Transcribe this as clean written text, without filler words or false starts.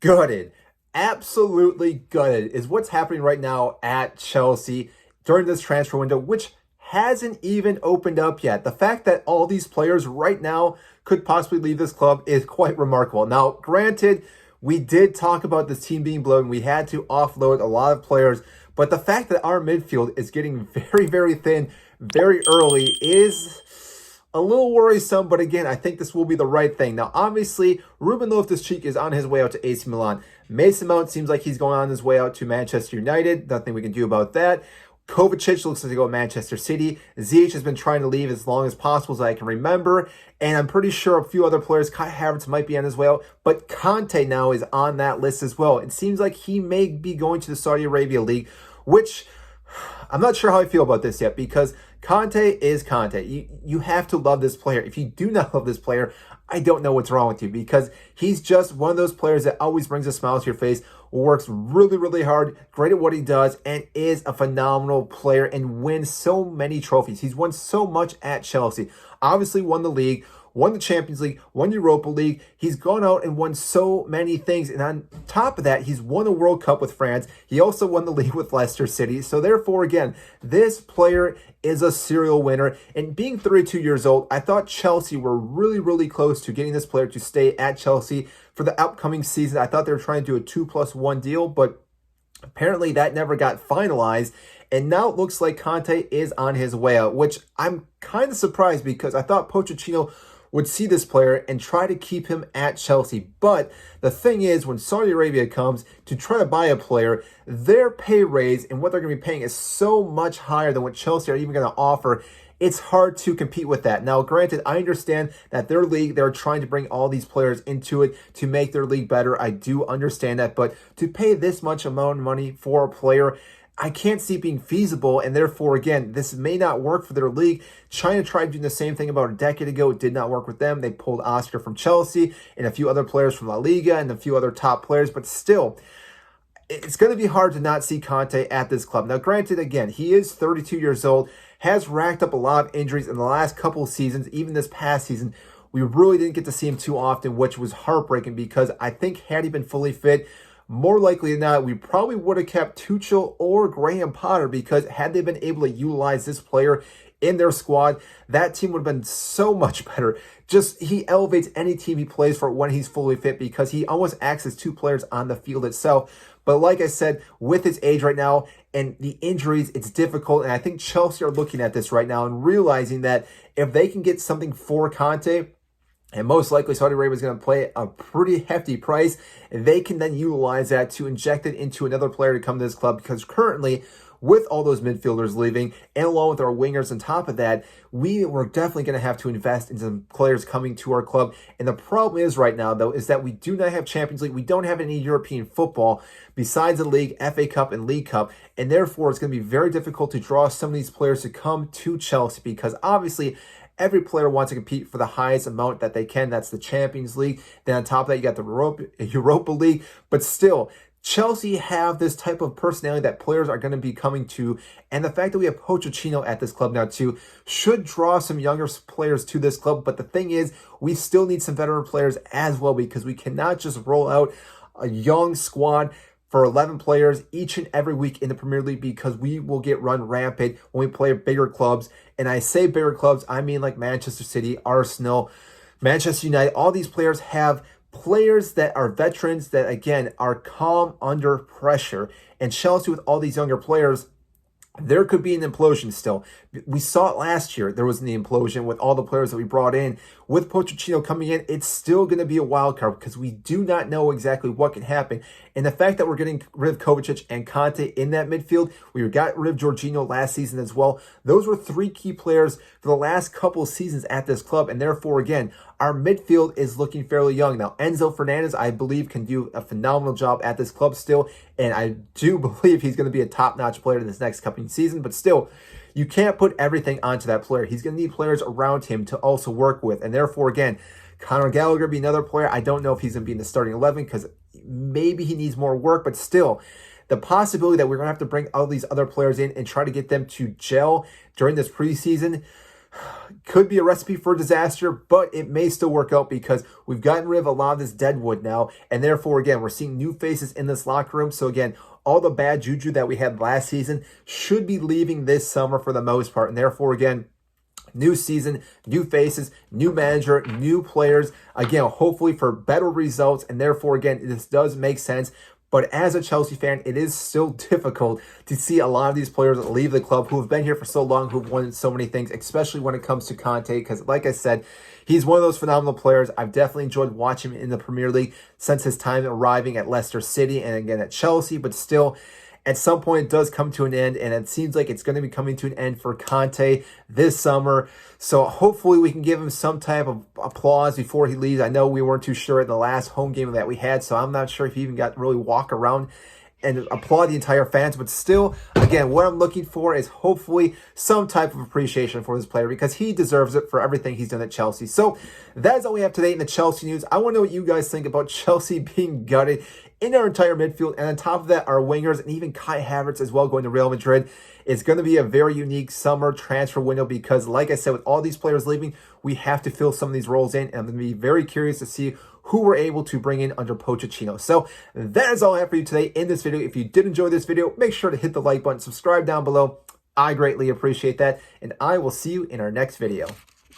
Gutted. Absolutely gutted is what's happening right now at Chelsea during this transfer window, which hasn't even opened up yet. The fact that all these players right now could possibly leave this club is quite remarkable. Now, granted, we did talk about this team being blown. We had to offload a lot of players, but the fact that our midfield is getting very, very thin very early is a little worrisome, but again, I think this will be the right thing. Now, obviously, Ruben Loftus-Cheek is on his way out to AC Milan. Mason Mount seems like he's going on his way out to Manchester United. Nothing we can do about that. Kovacic looks like to go to Manchester City. Ziyech has been trying to leave as long as possible as I can remember. And I'm pretty sure a few other players, Kai Havertz might be on his way out. But Kante now is on that list as well. It seems like he may be going to the Saudi Arabia League, which I'm not sure how I feel about this yet because Kante is Kante. You have to love this player. If you do not love this player, I don't know what's wrong with you because he's just one of those players that always brings a smile to your face, works really, really hard, great at what he does, and is a phenomenal player and wins so many trophies. He's won so much at Chelsea. Obviously won the league, won the Champions League, won Europa League. He's gone out and won so many things. And on top of that, he's won a World Cup with France. He also won the league with Leicester City. So therefore, again, this player is a serial winner. And being 32 years old, I thought Chelsea were really, really close to getting this player to stay at Chelsea for the upcoming season. I thought they were trying to do a 2+1 deal, but apparently that never got finalized. And now it looks like Kante is on his way out, which I'm kind of surprised because I thought Pochettino would see this player and try to keep him at Chelsea. But the thing is, when Saudi Arabia comes to try to buy a player, their pay raise and what they're going to be paying is so much higher than what Chelsea are even going to offer. It's hard to compete with that. Now, granted, I understand that their league, they're trying to bring all these players into it to make their league better. I do understand that. But to pay this much amount of money for a player, I can't see it being feasible, and therefore, again, this may not work for their league. China tried doing the same thing about a decade ago. It did not work with them. They pulled Oscar from Chelsea and a few other players from La Liga and a few other top players, but still, it's going to be hard to not see Kante at this club. Now, granted, again, he is 32 years old, has racked up a lot of injuries in the last couple of seasons, even this past season. We really didn't get to see him too often, which was heartbreaking because I think had he been fully fit, more likely than not, we probably would have kept Tuchel or Graham Potter because had they been able to utilize this player in their squad, that team would have been so much better. Just, he elevates any team he plays for when he's fully fit because he almost acts as two players on the field itself. But like I said, with his age right now and the injuries, it's difficult. And I think Chelsea are looking at this right now and realizing that if they can get something for Kante, and most likely Saudi Arabia is going to pay a pretty hefty price, they can then utilize that to inject it into another player to come to this club because currently, with all those midfielders leaving, and along with our wingers on top of that, we're definitely going to have to invest in some players coming to our club. And the problem is right now, though, is that we do not have Champions League. We don't have any European football besides the league, FA Cup, and League Cup. And therefore, it's going to be very difficult to draw some of these players to come to Chelsea because obviously, every player wants to compete for the highest amount that they can. That's the Champions League. Then on top of that, you got the Europa League. But still, Chelsea have this type of personality that players are going to be coming to. And the fact that we have Pochettino at this club now too should draw some younger players to this club. But the thing is, we still need some veteran players as well because we cannot just roll out a young squad for 11 players each and every week in the Premier League because we will get run rampant when we play bigger clubs. And I say bigger clubs, I mean like Manchester City, Arsenal, Manchester United. All these players have players that are veterans that, again, are calm under pressure. And Chelsea with all these younger players, there could be an implosion still. We saw it last year. There was an implosion with all the players that we brought in. With Pochettino coming in, it's still going to be a wild card because we do not know exactly what can happen. And the fact that we're getting rid of Kovacic and Kante in that midfield, we got rid of Jorginho last season as well. Those were three key players for the last couple of seasons at this club. And therefore, again, our midfield is looking fairly young. Now, Enzo Fernandez, I believe, can do a phenomenal job at this club still. And I do believe he's going to be a top-notch player in this next coming season. But still, you can't put everything onto that player. He's going to need players around him to also work with. And therefore, again, Conor Gallagher be another player. I don't know if he's going to be in the starting 11 because maybe he needs more work. But still, the possibility that we're going to have to bring all these other players in and try to get them to gel during this preseason, could be a recipe for disaster, but it may still work out because we've gotten rid of a lot of this dead wood now. And therefore, again, we're seeing new faces in this locker room. So again, all the bad juju that we had last season should be leaving this summer for the most part. And therefore, again, new season, new faces, new manager, new players. Again, hopefully for better results. And therefore, again, this does make sense. But as a Chelsea fan, it is still difficult to see a lot of these players leave the club who have been here for so long, who've won so many things, especially when it comes to Kante. Because like I said, he's one of those phenomenal players. I've definitely enjoyed watching him in the Premier League since his time arriving at Leicester City and again at Chelsea. But still, at some point, it does come to an end, and it seems like it's going to be coming to an end for Kante this summer. So hopefully we can give him some type of applause before he leaves. I know we weren't too sure at the last home game that we had, so I'm not sure if he even got to really walk around and applaud the entire fans. But still, again, what I'm looking for is hopefully some type of appreciation for this player because he deserves it for everything he's done at Chelsea. So that is all we have today in the Chelsea news. I want to know what you guys think about Chelsea being gutted in our entire midfield, and on top of that, our wingers and even Kai Havertz as well going to Real Madrid. It's going to be a very unique summer transfer window because, like I said, with all these players leaving, we have to fill some of these roles in, and I'm going to be very curious to see who we're able to bring in under Pochettino. So that is all I have for you today in this video. If you did enjoy this video, make sure to hit the like button, subscribe down below. I greatly appreciate that, and I will see you in our next video.